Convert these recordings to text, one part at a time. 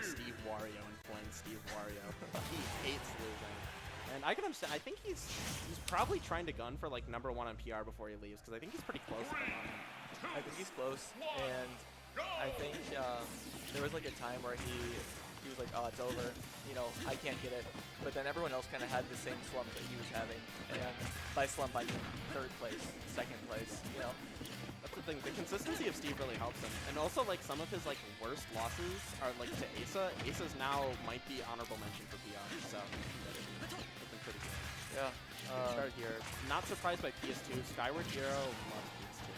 Steve Wario and playing Steve Wario. He hates losing. And I can understand. I think he's probably trying to gun for like #1 on PR before he leaves, because I think he's pretty close at the moment. I think he's close, and I think there was like a time where he was like, oh, it's over, you know, I can't get it. But then everyone else kind of had the same slump that he was having, and by slump I mean 3rd place, 2nd place, you know. That's the thing. The consistency of Steve really helps him, and also like some of his like worst losses are like to Asa. Asa's now might be honorable mention for PR, so looking pretty good. Yeah. Start here. Not surprised by PS2. Skyward Hero loves PS2.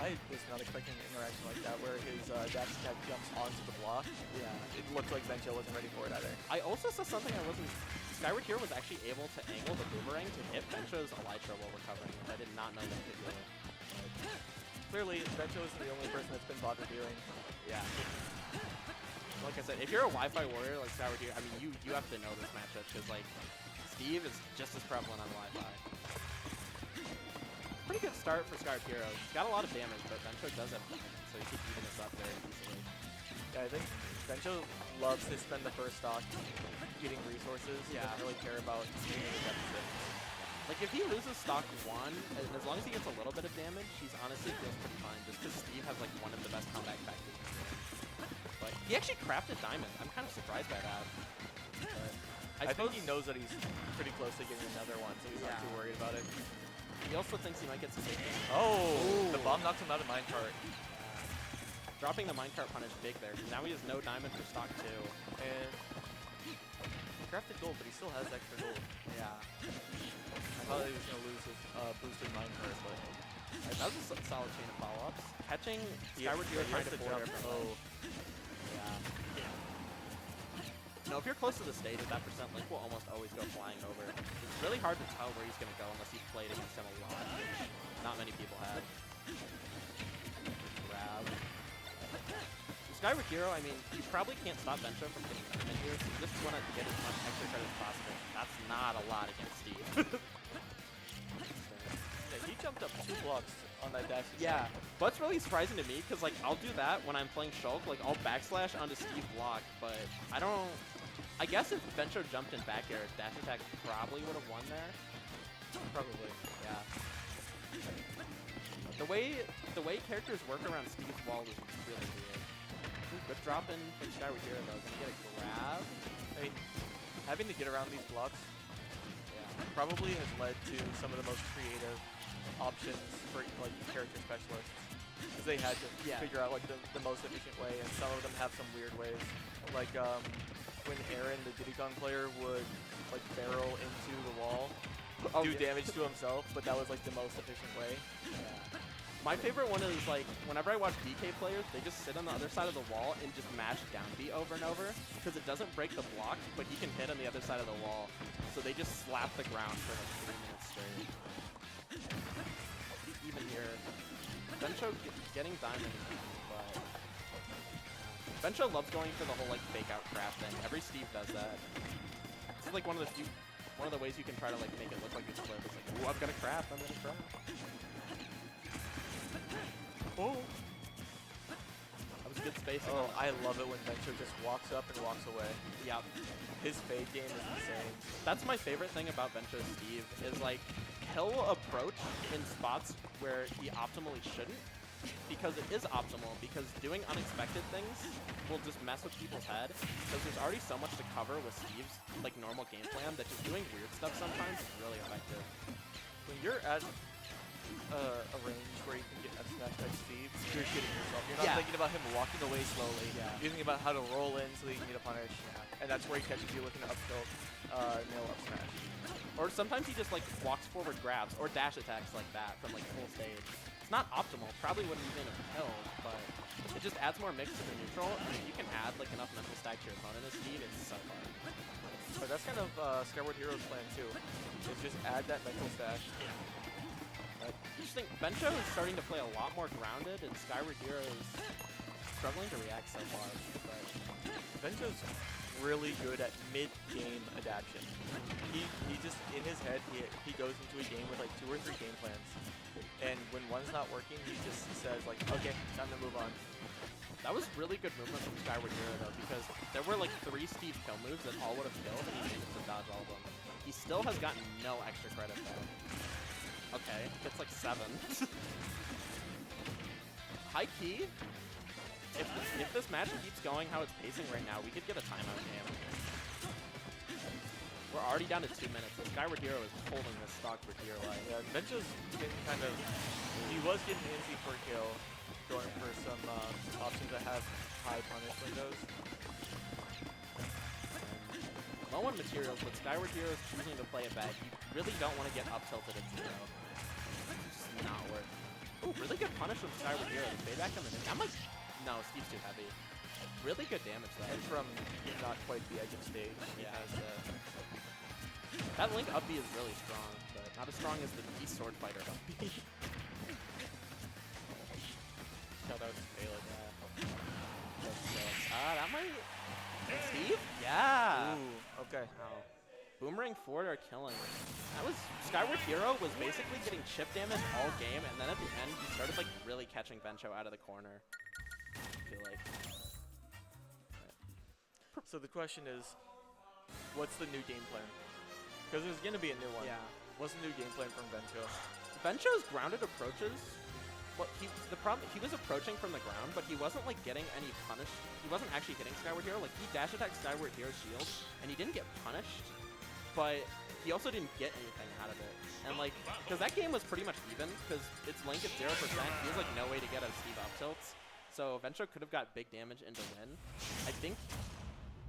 I was not expecting an interaction like that where his dash attack jumps onto the block. Yeah, it looked like Vencho wasn't ready for it either. I also saw something I wasn't. Skyward Hero was actually able to angle the boomerang to hit Vencho's Elytra while recovering, which I did not know that could do it. Clearly, Vencho isn't the only person that's been bothered doing. Yeah. Like I said, if you're a Wi-Fi warrior like Skyward Hero, I mean, you have to know this matchup, because like Steve is just as prevalent on Wi-Fi. Pretty good start for Skyward Hero. He's got a lot of damage, but Vencho does have damage, so he could even this up very easily. Yeah, I think Vencho loves to spend the first stock getting resources. He doesn't really care about being in a deficit. Like, if he loses stock 1, and as long as he gets a little bit of damage, he's honestly feels pretty fine, just because Steve has, like, one of the best comeback factors. But he actually crafted Diamond. I'm kind of surprised by that. I think he knows that he's pretty close to getting another one, so he's not too worried about it. He also thinks he might get some big damage. Oh! Ooh. The bomb knocks him out of minecart. Dropping the minecart punish big there, because now he has no Diamond for stock 2. And he crafted gold, but he still has extra gold. Yeah. I thought he was going to lose his boosted minecart, but... That was a solid chain of follow-ups. Catching Skyward Hero trying to forward air. Oh. Yeah. No, if you're close to the stage, that percent link will almost always go flying over. It's really hard to tell where he's going to go unless you've played against him a lot, which not many people have. Grab. Skyward Hero, I mean, you probably can't stop Vencho from getting Diamond here, so you just want to get as much extra credit as possible. That's not a lot against Steve. Yeah, he jumped up 2 blocks on that dash. Yeah, but it's really surprising to me, because like I'll do that when I'm playing Shulk, like I'll backslash onto Steve block, but I don't... I guess if Vencho jumped in back air, dash attack probably would have won there. Probably. Yeah. The way characters work around Steve's wall is really weird. Ooh, good drop in from Skyward Hero though. Gonna get a grab. I mean, having to get around these blocks probably has led to some of the most creative options for like character specialists, because they had to figure out like the most efficient way, and some of them have some weird ways. Like when Aaron, the Diddy Kong player, would like barrel into the wall, do damage to himself, but that was like the most efficient way. My favorite one is like whenever I watch DK players, they just sit on the other side of the wall and just mash down B over and over, because it doesn't break the block, but he can hit on the other side of the wall. So they just slap the ground for like 3 minutes straight. Even here, Vencho getting Diamond, but Vencho loves going for the whole like fake out crap thing. Every Steve does that. It's like one of the ways you can try to like make it look like it's flip. It's like, ooh, I'm gonna craft, I'm gonna craft. Oh! That was good spacing. Oh, I love it when Vencho just walks up and walks away. Yep. His fade game is insane. That's my favorite thing about Vencho Steve, is like, he'll approach in spots where he optimally shouldn't, because it is optimal, because doing unexpected things will just mess with people's head, because there's already so much to cover with Steve's like normal game plan that just doing weird stuff sometimes is really effective. When you're at a range where you can get F smash by Steve, you're shitting yourself. You're not thinking about him walking away slowly. You're thinking about how to roll in so that you can get a punish. And that's where he catches you with an up tilt, nail up smash. Or sometimes he just like walks forward grabs or dash attacks like that from like full stage. It's not optimal, probably wouldn't even have killed, but it just adds more mix to the neutral, and if you can add like enough mental stack to your opponent as Steve, it's so fun. But that's kind of Skyward Hero's plan too, is just add that mental stash. You just think Vencho is starting to play a lot more grounded, and Skyward Hero is struggling to react so far. But Vencho's really good at mid-game adaptation. He just, in his head, he goes into a game with like 2 or 3 game plans. And when one's not working, he just says like, okay, time to move on. That was really good movement from Skyward Hero, though, because there were like 3 Steve kill moves that all would have killed, and he managed to dodge all of them. He still has gotten no extra credit, though. Okay, gets like 7. High key, if this match keeps going how it's pacing right now, we could get a timeout game. We're already down to 2 minutes, and Skyward Hero is holding this stock for dear life. Yeah, Vencho's getting kind of... He was getting antsy for kill, going for some options that have high punish windows. Low on materials, but Skyward Hero is choosing to play it back. You really don't want to get up tilted at 0. It's just not worth. Ooh, really good punish from Skyward Hero. The fade back on the... I'm like... No, Steve's too heavy. Really good damage though. And from not quite the edge of stage, he Yeah. has That Link up B is really strong, but not as strong as the Beast Sword Fighter up B. shout out to Bailey. That might... Steve? Yeah! Ooh, okay. Wow. Boomerang forward are killing. That was... Skyward Hero was basically getting chip damage all game, and then at the end, he started like really catching Vencho out of the corner. I feel like. So the question is, what's the new game plan? Because there's going to be a new one. Yeah. What's the new game plan from Vencho? Vencho's grounded approaches. Well, the problem, he was approaching from the ground, but he wasn't like getting any punish. He wasn't actually hitting Skyward Hero. Like he dash attacked Skyward Hero's shield, and he didn't get punished, but he also didn't get anything out of it. And like, because that game was pretty much even, because it's Link at 0%. He has like no way to get out of Steve up tilts. So Vencho could have got big damage into win. I think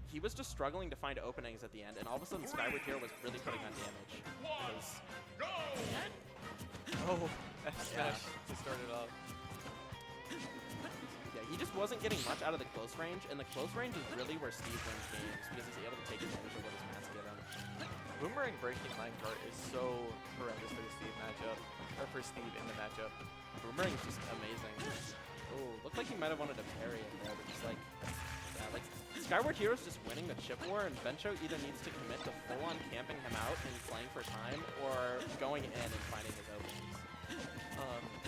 he was just struggling to find openings at the end, and all of a sudden Skyward Hero was really putting on damage. Oh, F smash to start it off. Yeah, he just wasn't getting much out of the close range, and the close range is really where Steve wins games, because he's able to take advantage of what his mats give him. Boomerang breaking minecart is so horrendous for the Steve matchup, or for Steve in the matchup. Boomerang's just amazing. Oh, looked like he might have wanted to parry it there, but just like, yeah, like Skyward Hero's just winning the chip war, and Vencho either needs to commit to full-on camping him out and playing for time, or going in and finding his openings.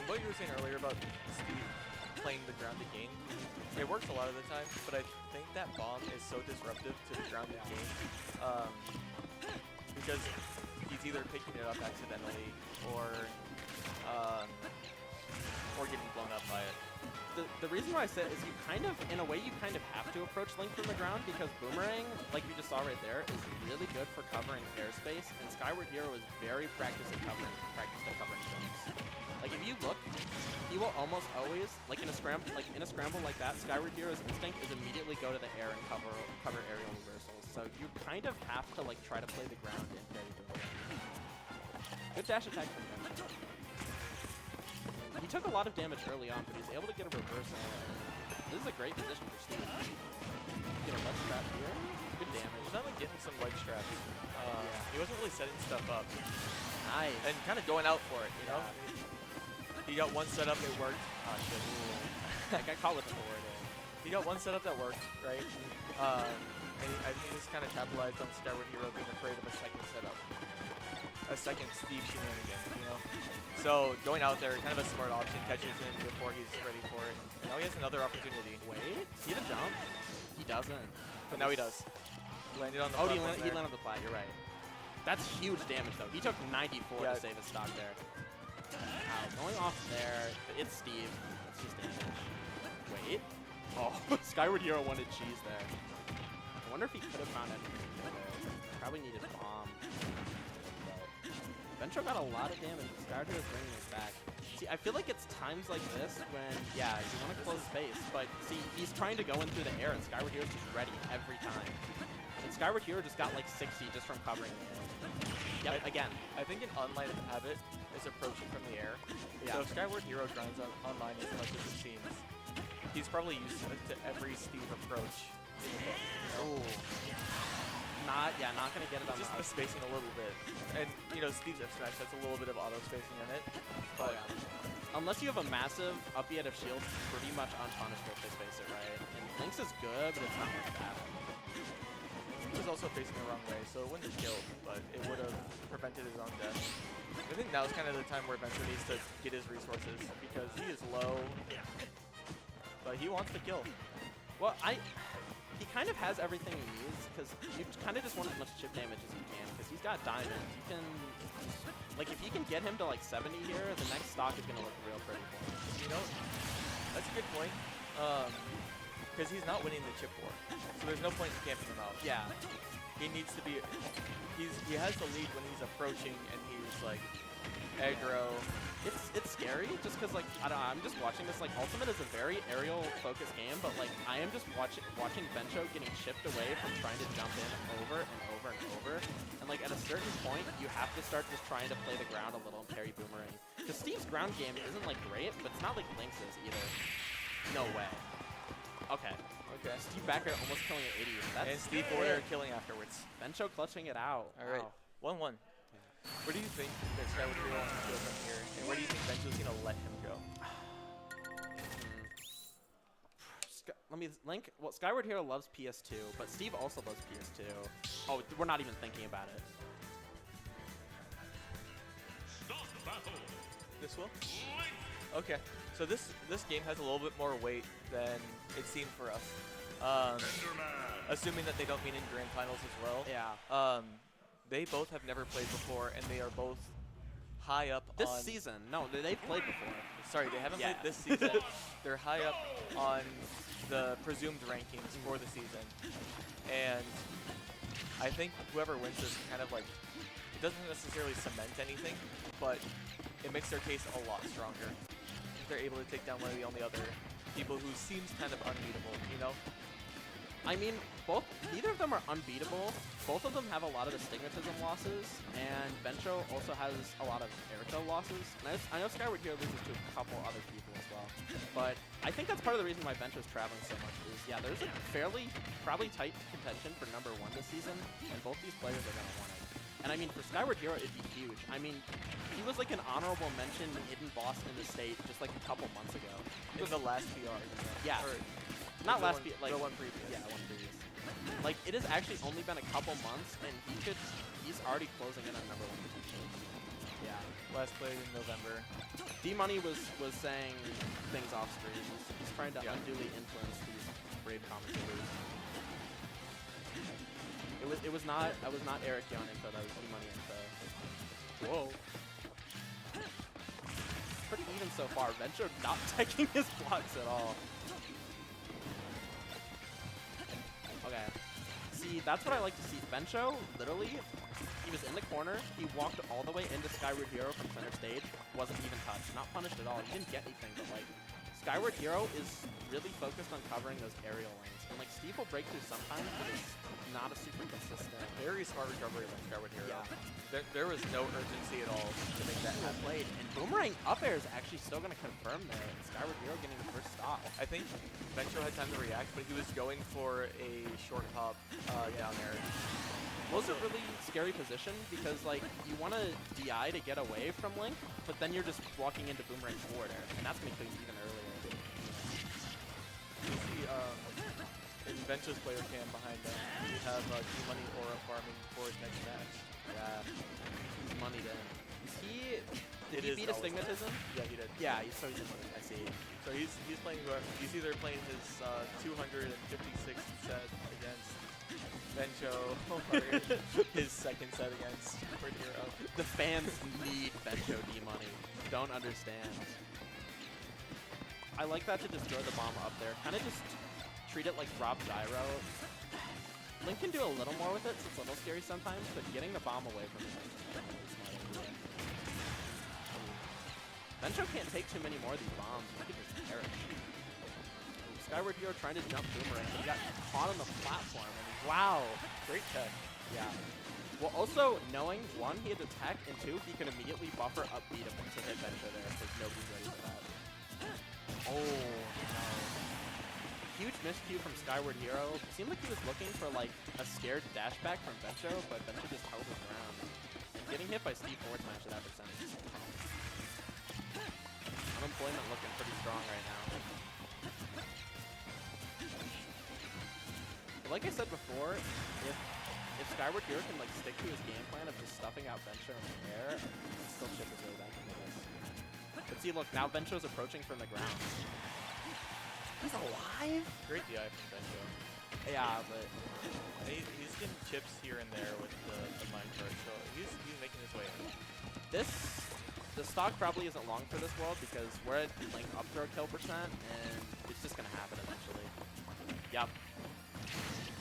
What you were saying earlier about Steve playing the grounded game, it works a lot of the time, but I think that bomb is so disruptive to the grounded game, because he's either picking it up accidentally or getting blown up by it. The reason why I said is you kind of, in a way, you kind of have to approach Link from the ground, because Boomerang, like we just saw right there, is really good for covering airspace, and Skyward Hero is very practiced at covering jumps. Like if you look, he will almost always, like in a scramble like that, Skyward Hero's instinct is immediately go to the air and cover aerial reversals. So you kind of have to like try to play the ground and parry Boomerang. Good dash attack from him. He took a lot of damage early on, but he's able to get a reversal. This is a great position for Steve. Get a ledge trap here. Good damage. He's not like getting some ledge traps. He wasn't really setting stuff up. Nice. And kind of going out for it, you know? He got one setup, it worked. Ah, shit. I got caught with the forward. He got one setup that worked, right? And I think he just kind of capitalized on Skyward Hero being afraid of a second setup. A second Steve shenanigan, you know? So going out there, kind of a smart option, catches him before he's ready for it. And now he has another opportunity. Wait, see the jump? He doesn't. But now he does. Landed on the he landed on the flat, you're right. That's huge damage though. He took 94 to save his stock there. Wow, going off there, it's Steve. That's just damage. Wait. Oh, Skyward Hero wanted cheese there. I wonder if he could have found anything there. Probably needed bomb. Vencho got a lot of damage. Skyward Hero's bringing this back. See, I feel like it's times like this when, yeah, you want to close space, but see, he's trying to go in through the air, and Skyward Hero's just ready every time. And Skyward Hero just got like 60 just from covering the air. Yep, again. I think an online habit is approaching from the air. Yeah. So if Skyward Hero grinds on online as much as it seems, he's probably used to every Steve approach in the book. Oh. Not gonna get it on just the the spacing a little bit. And, you know, Steve's F smash has a little bit of auto spacing in it. But unless you have a massive up B out of shield, pretty much unpunished if they space it right. And Link's is good, but it's not like that. He was also facing the wrong way, so it wouldn't have killed, but it would have prevented his own death. I think now is kind of the time where Vencho needs to get his resources, because he is low. but he wants to kill. Well, he kind of has everything he needs because you kind of just want as much chip damage as you can because he's got diamond. You can, like, if you can get him to like 70 here, the next stock is gonna look real pretty for him. You know, that's a good point. Because he's not winning the chip war, so there's no point in camping him out. Yeah. He needs to be. He has the lead when he's approaching and he's like aggro. It's scary just because like I don't know, I'm just watching this. Like Ultimate is a very aerial focused game, but like I am just watching Vencho getting chipped away from trying to jump in over and over and over. And like at a certain point, you have to start just trying to play the ground a little and parry boomerang. Because Steve's ground game isn't like great, but it's not like Link's is either. No way. Okay. Okay. Steve back air almost killing at 80. That's and Steve forward air killing afterwards. Vencho clutching it out. All right. 1-1. Where do you think that Skyward Hero wants to go from here? And where do you think Vencho's going to let him go? Link, well, Skyward Hero loves PS2, but Steve also loves PS2. Oh, we're not even thinking about it. This will? Okay. So this game has a little bit more weight than it seemed for us. Assuming that they don't mean in grand finals as well. Yeah. They both have never played before, and they are both high up this on... season. No, they've played before. Sorry, they haven't played this season. They're high up on the presumed rankings for the season. And I think whoever wins this kind of like... It doesn't necessarily cement anything, but it makes their case a lot stronger. They're able to take down one of the only other people who seems kind of unbeatable, you know? I mean, neither of them are unbeatable. Both of them have a lot of astigmatism losses, and Vencho also has a lot of Erico losses. And I know Skyward Hero loses to a couple other people as well. But I think that's part of the reason why Vencho's traveling so much is, yeah, there's a probably tight contention for #1 this season, and both these players are going to want it. And I mean, for Skyward Hero, it'd be huge. I mean, he was like an honorable mention hidden boss in the state just like a couple months ago. In the last PR. Yeah. Or not last PR, like the one previous. Yeah, one previous. Like, it has actually only been a couple months, and he's already closing in on #1 potential. Yeah. Last played in November. D-Money was saying things off stream. He's trying to unduly influence these brave commentators. I was not Eric Young info, that was D-Money info. Whoa. Pretty even so far. Vencho not taking his blocks at all. Okay. See, that's what I like to see. Vencho, literally, he was in the corner. He walked all the way into Skyward Hero from center stage. Wasn't even touched. Not punished at all. He didn't get anything, but like, Skyward Hero is really focused on covering those aerial lanes. And like, Steve will break through sometimes, but it's not a super consistent. Very smart recovery by Skyward Hero. Yeah. There was no urgency at all to make that happen. Played. And Boomerang up air is actually still going to confirm there. And Skyward Hero getting the first stop. I think Vencho had time to react, but he was going for a short hop down there. Was a really scary position because like you want to DI to get away from Link, but then you're just walking into Boomerang forward air, and that's going to kill you even earlier. You see, in Vencho's player cam behind them, we have D-Money Aura farming for his next match. Yeah, he's moneyed in. Did he beat always Astigmatism? Yeah, he did. Yeah, so he's in money. I see. So he's playing. He's either playing his 256th set against Vencho or his second set against Skyward Hero. The fans need Vencho D-Money. Don't understand. I like that to just throw the bomb up there. Kind of just treat it like drop gyro. Link can do a little more with it, so it's a little scary sometimes, but getting the bomb away from him is really smart. Vencho can't take too many more of these bombs. He could just perish. Skyward Hero trying to jump Boomerang, but he got caught on the platform. And wow, great tech. Yeah. Well, also knowing, one, he had the tech, and two, he can immediately buffer up B to hit Vencho there, because nobody's ready for that. Oh, no. Huge miscue from Skyward Hero. It seemed like he was looking for like a scared dash back from Vencho, but Vencho just held his ground. And getting hit by Steve forward smash at that percentage. Unemployment looking pretty strong right now. But like I said before, if Skyward Hero can like stick to his game plan of just stuffing out Vencho in the air, still chip his way back into this. But see, look, now Vencho's approaching from the ground. He's alive? Great DI from Vencho. Yeah, but And he's getting chips here and there with the minecart, so he's making his way in. the stock probably isn't long for this world because we're at like up throw kill percent, and it's just gonna happen eventually. Yep.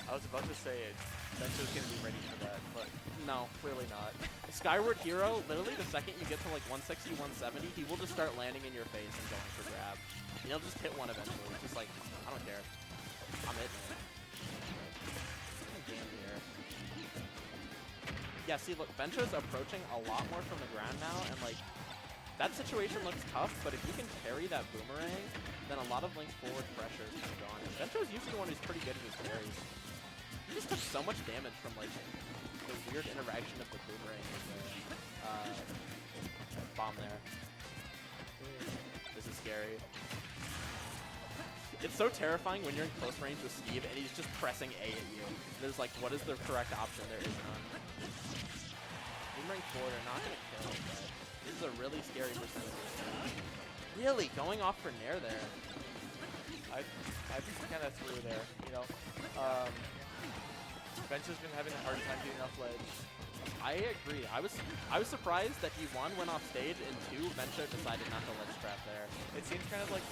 I was about to say it. Vencho's gonna be ready for that, but No. clearly not. Skyward Hero, literally the second you get to like 160, 170, he will just start landing in your face and going for grab. And he'll just hit one eventually. It's just like, I don't care. I'm hitting it. Damn here. Yeah, see, look, Vencho's approaching a lot more from the ground now, and like, that situation looks tough, but if you can parry that boomerang, then a lot of Link's forward pressure is kind of gone. And Vencho's usually the one who's pretty good at his parries. He just took so much damage from like the weird interaction of the boomerang and the bomb there. This is scary. It's so terrifying when you're in close range with Steve and he's just pressing A at you. There's like, what is the correct option? There is none. Boomerang forward are not gonna kill, but this is a really scary percentage. Really going off for Nair there. I kind of threw there, you know. Vencho's been having a hard time getting off ledge. I agree. I was surprised that he went off stage, and 2, Vencho decided not to ledge trap there. It seems kind of like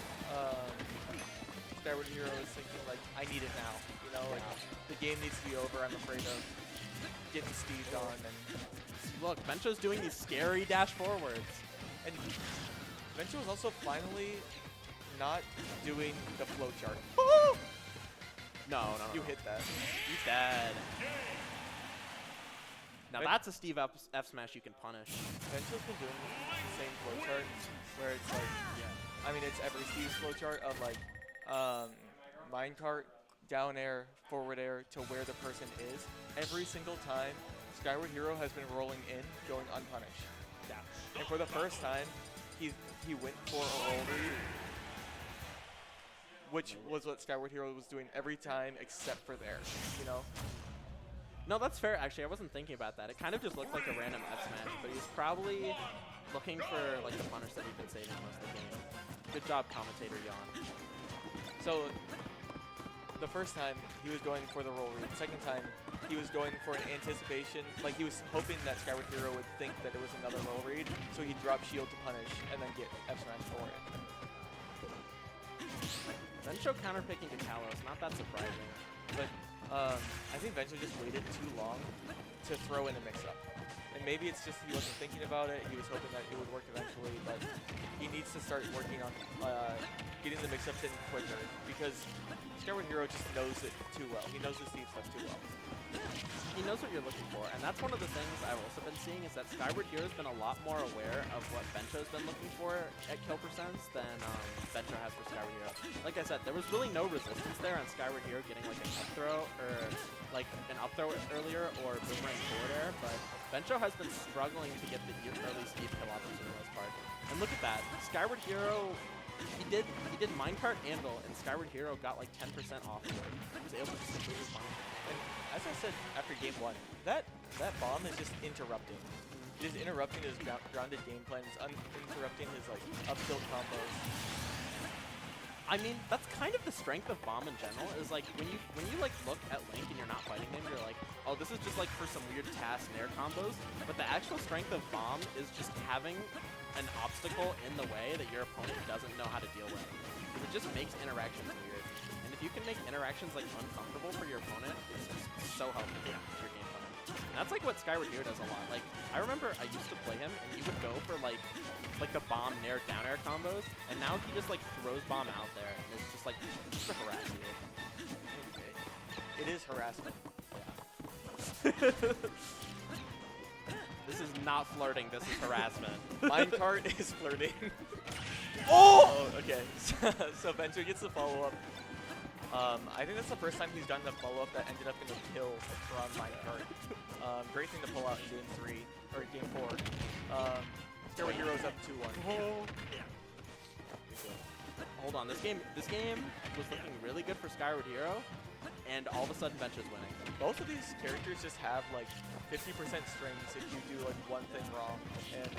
Skyward Hero is thinking like, I need it now. You know, like the game needs to be over. I'm afraid of getting Steved on. And look, Vencho's doing these scary dash forwards. And Vencho is also finally not doing the flowchart. No. You hit that. He's dead. Now that's a Steve F smash you can punish. Vencho's been doing the same flowchart where it's like, yeah, I mean, it's every Steve's flowchart of like minecart, down air, forward air to where the person is. Every single time, Skyward Hero has been rolling in, going unpunished. Yeah. And for the first time, he went for a roll read, which was what Skyward Hero was doing every time except for there, you know? No, that's fair. Actually, I wasn't thinking about that. It kind of just looked like a random F smash, but he was probably looking for like the punish that he'd been saving most of the game. Good job, commentator Yawn. So the first time he was going for the roll read. Second time he was going for an anticipation, like he was hoping that Skyward Hero would think that it was another roll read, so he'd drop shield to punish and then get F smash for it. Vencho counterpicking to Kalos, not that surprising. But I think Vencho just waited too long to throw in a mix-up. And maybe it's just he wasn't thinking about it, he was hoping that it would work eventually, but he needs to start working on getting the mix-ups in quicker, because Skyward Hero just knows it too well. He knows the Steve stuff too well. He knows what you're looking for, and that's one of the things I've also been seeing is that Skyward Hero's been a lot more aware of what Vencho's been looking for at kill percents than Vencho has for Skyward Hero. Like I said, there was really no resistance there on Skyward Hero getting like an up throw or like an up throw earlier or boomerang forward air, but Vencho has been struggling to get the early Steve kill options for the most part. And look at that, Skyward Hero, he did minecart anvil, and Skyward Hero got like 10% off for it. He was able to just completely punish it. And as I said after game 1, that bomb is just interrupting. It is interrupting his grounded game plan. It's interrupting his like up tilt combos. I mean, that's kind of the strength of bomb in general. Is like when you like look at Link and you're not fighting him, you're like, oh, this is just like for some weird TAS nair combos. But the actual strength of bomb is just having an obstacle in the way that your opponent doesn't know how to deal with. Because it just makes interactions weird. And if you can make interactions like uncomfortable for your opponent, it's just so helpful for your game plan. And that's like what Skyward Hero does a lot. Like I remember I used to play him and he would go for like the bomb nair down air combos, and now he just like throws bomb out there and it's just like just to harass you. Okay. It is harassment. Yeah. This is not flirting, this is harassment. Minecart is flirting. Oh! Okay. So Vencho gets the follow-up. I think that's the first time he's done the follow-up that ended up in a kill from Minecart. Great thing to pull out in game 3, or game 4. Skyward Hero's up 2-1. Oh. Hold on, this game was looking really good for Skyward Hero, and all of a sudden Vencho's winning. Both of these characters just have like 50% strings if you do like one thing wrong, and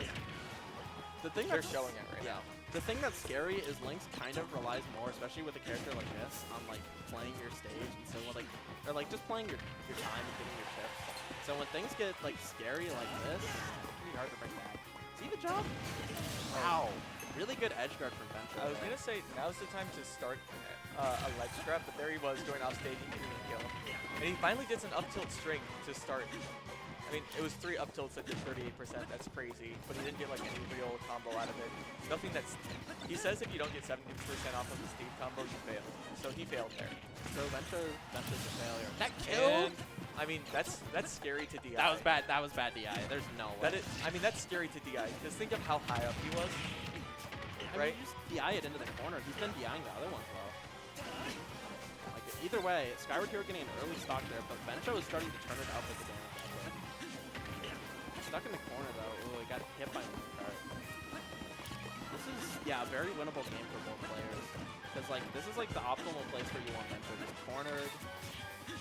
The thing they're showing it right now. The thing that's scary is Link's kind of relies more, especially with a character like this, on like playing your stage and so like, or like just playing your time and getting your chips. So when things get like scary like this, it's pretty hard to bring back. See the jump? Wow. Really good edge guard from Vencho. I was gonna say now's the time to start a ledge trap, but there he was going off stage and getting a kill. And he finally gets an up tilt string to start. I mean, it was 3 up tilts that did 38%. That's crazy, but he didn't get like any real combo out of it. Nothing that's. He says if you don't get 70% off of the Steve combo, you fail. So he failed there. So Vencho's a failure. That kill. And, I mean, that's scary to DI. That was bad. That was bad DI. There's no way. I mean, that's scary to DI. Just think of how high up he was. Right? I mean, you just DI it into the corner. He's been DIing the other ones well. Like, either way, Skyward Hero getting an early stock there, but Vencho is starting to turn it up with the damage. Stuck in the corner though. Ooh, he got hit by Minecart. This is, yeah, a very winnable game for both players. Because like, this is like the optimal place where you want Vencho. Just cornered.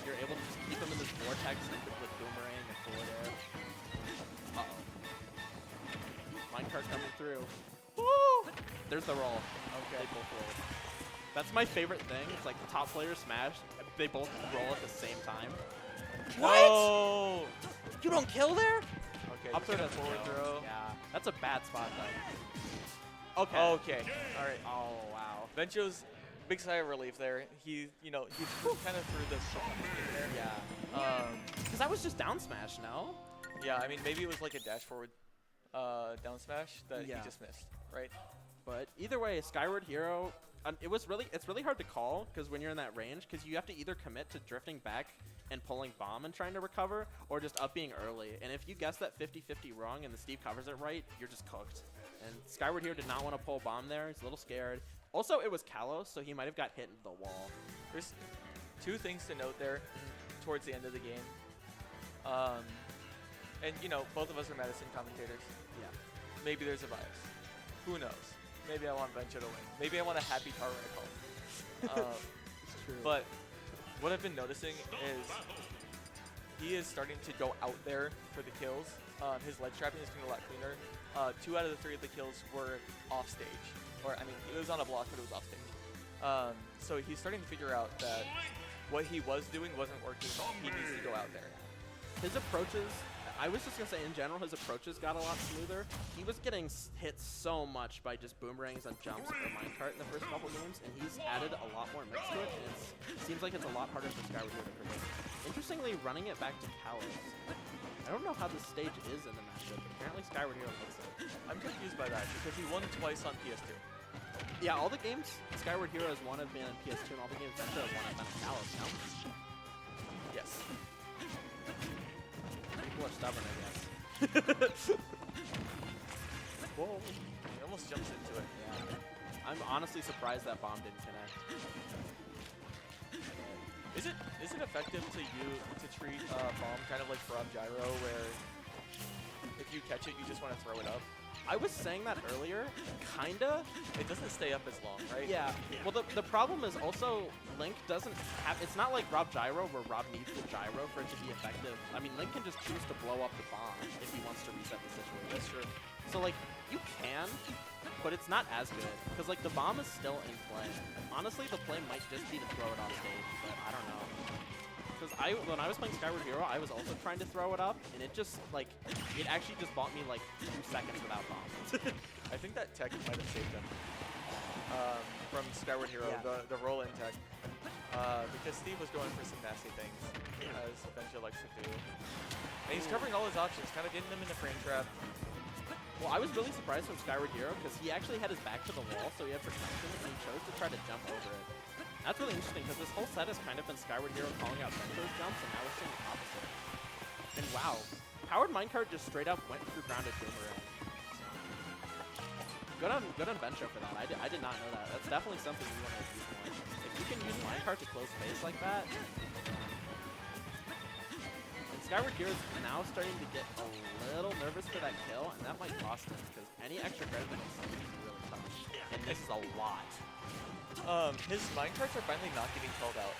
You're able to just keep him in this vortex with Boomerang and forward air. Uh-oh. Minecart coming through. Woo! There's the roll. Okay. They both rolled. That's my favorite thing. It's like the top player smash. They both roll at the same time. What? Whoa! You don't kill there? Okay, up to the forward throw. Yeah, that's a bad spot though. Okay. Okay. All right. Oh wow. Vencho's big sigh of relief there. He, you know, he kind of threw the shot in there. Yeah. Because that was just down smash, no? Yeah. I mean, maybe it was like a dash forward, down smash that he just missed, right? But either way, Skyward Hero. It's really hard to call because when you're in that range, because you have to either commit to drifting back and pulling bomb and trying to recover, or just up being early. And if you guess that 50-50 wrong and the Steve covers it right, you're just cooked. And Skyward Hero did not want to pull bomb there. He's a little scared. Also, it was Kalos, so he might have got hit into the wall. There's 2 things to note there towards the end of the game. And, you know, both of us are medicine commentators. Yeah. Maybe there's a bias. Who knows? Maybe I want Vencho to win. Maybe I want a happy tar reticle. It's true. But what I've been noticing is he is starting to go out there for the kills. His ledge trapping is getting a lot cleaner. 2 out of the 3 of the kills were off stage. Or, I mean, it was on a block, but it was off stage. So he's starting to figure out that what he was doing wasn't working. He needs to go out there. His approaches, I was just going to say in general, his approaches got a lot smoother. He was getting hit so much by just boomerangs on jumps or minecart in the first couple games, and he's added a lot more mix to it, and it seems like it's a lot harder for Skyward Hero to predict. Interestingly, running it back to Kalos. I don't know how this stage is in the matchup, but apparently Skyward Hero makes it. I'm confused by that because he won twice on PS2. Yeah, all the games Skyward Hero has won have been on PS2, and all the games Vencho has won have been on Kalos now. Yes. People are stubborn, I guess. Whoa. He almost jumps into it. Yeah. I'm honestly surprised that bomb didn't connect. Is it effective to treat bomb kind of like Rob Gyro, where if you catch it, you just want to throw it up? I was saying that earlier, kinda. It doesn't stay up as long, right? Yeah. Well, the problem is also Link doesn't have. It's not like Rob Gyro where Rob needs the gyro for it to be effective. I mean, Link can just choose to blow up the bomb if he wants to reset the situation. That's true. So like you can, but it's not as good because like the bomb is still in play. Honestly, the play might just be to throw it off stage, but I don't know. Because when I was playing Skyward Hero, I was also trying to throw it up, and it just, like, it actually just bought me, like, 2 seconds without bombs. I think that tech might have saved him from Skyward Hero, yeah. the roll-in tech. Because Steve was going for some nasty things, as Vencho likes to do. And he's covering all his options, kind of getting them in the frame trap. Well, I was really surprised from Skyward Hero, because he actually had his back to the wall, so he had protection, and he chose to try to jump over it. That's really interesting because this whole set has kind of been Skyward Hero calling out Vencho's jumps, and now we're seeing the opposite. And wow, Powered Minecart just straight up went through grounded boomerang. Good on Vencho for that. I did not know that. That's definitely something you want to use more. If you can use Minecart to close space like that. And Skyward Hero is now starting to get a little nervous for that kill, and that might cost him because any extra credit that he's seeing is really tough. And this is a lot. His minecarts are finally not getting called out.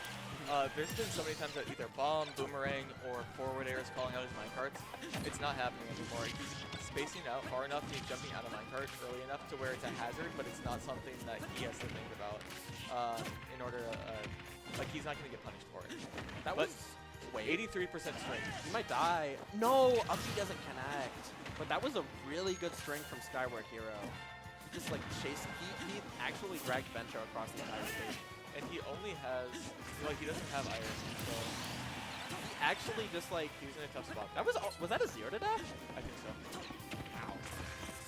There's been so many times that either bomb, boomerang, or forward air is calling out his minecarts. It's not happening anymore. He's spacing out far enough and he's jumping out of minecart early enough to where it's a hazard, but it's not something that he has to think about in order to, like, he's not going to get punished for it. That But was... Wait. 83% string. He might die. No, up he doesn't connect. But that was a really good string from Skyward Hero. He just like chased. He actually dragged Vencho across the entire stage. And he only has, like, he doesn't have iron, so He actually just like he was in a tough spot. that was that a zero to death? I think so. Wow.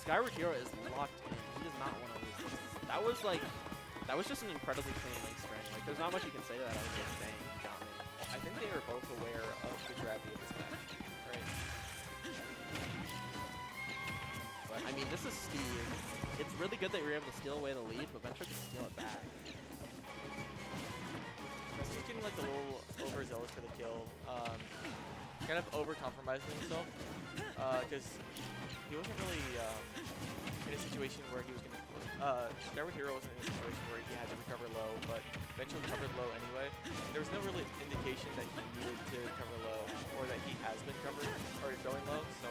Skyward Hero is locked in. He does not want to lose this. That was just an incredibly clean link string. Like there's not much you can say to that. I was just saying, you got me. I think they are both aware of the gravity of this match, right? But I mean, this is Steve. It's really good that we were able to steal away the lead, but Vencho can steal it back. He's getting like a little overzealous for the kill, kind of over-compromising himself, because he wasn't really in a situation where he was going to. Skyward Hero wasn't in a situation where he had to recover low, but Vencho covered low anyway. There was no real indication that he needed to cover low, or that he has been covered or going low. So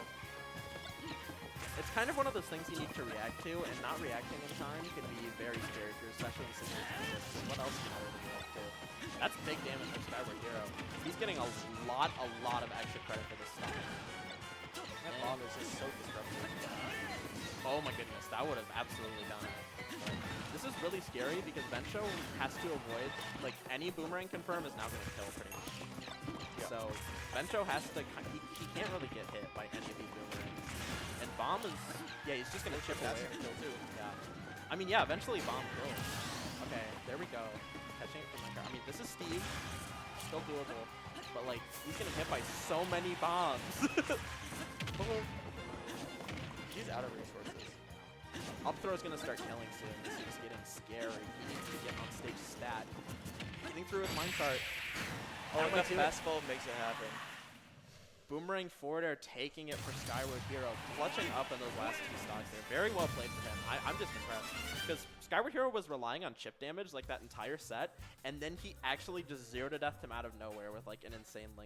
It's kind of one of those things you need to react to, and not reacting in time can be very scary for you, especially in situations like this. What else can I really react to? That's big damage from Skyward Hero. He's getting a lot of extra credit for this stuff. that bomb is just so disruptive. Oh my goodness, that would have absolutely done it. This is really scary because Vencho has to avoid, like, any boomerang confirm is now going to kill pretty much. Yeah. So Vencho has to, he can't really get hit by any of these boomerangs. And Bomb is, yeah, he's just going to chip away. That's gonna kill too. Yeah. I mean, yeah, eventually Bomb kills. Okay, there we go. Catching it from my car. I mean, this is Steve. Still doable. But, like, he's getting hit by so many bombs. He's out of resources. Up throw is going to start killing soon. This is getting scary. He needs to get on stage stat. Getting through with minecart. Oh, That and might that do it. fastball makes it happen. Boomerang forward air taking it for Skyward Hero. Clutching up in those last two stocks there. Very well played for him. I'm just impressed. Because Skyward Hero was relying on chip damage like that entire set. And then he actually just 0 to death him out of nowhere with like an insane link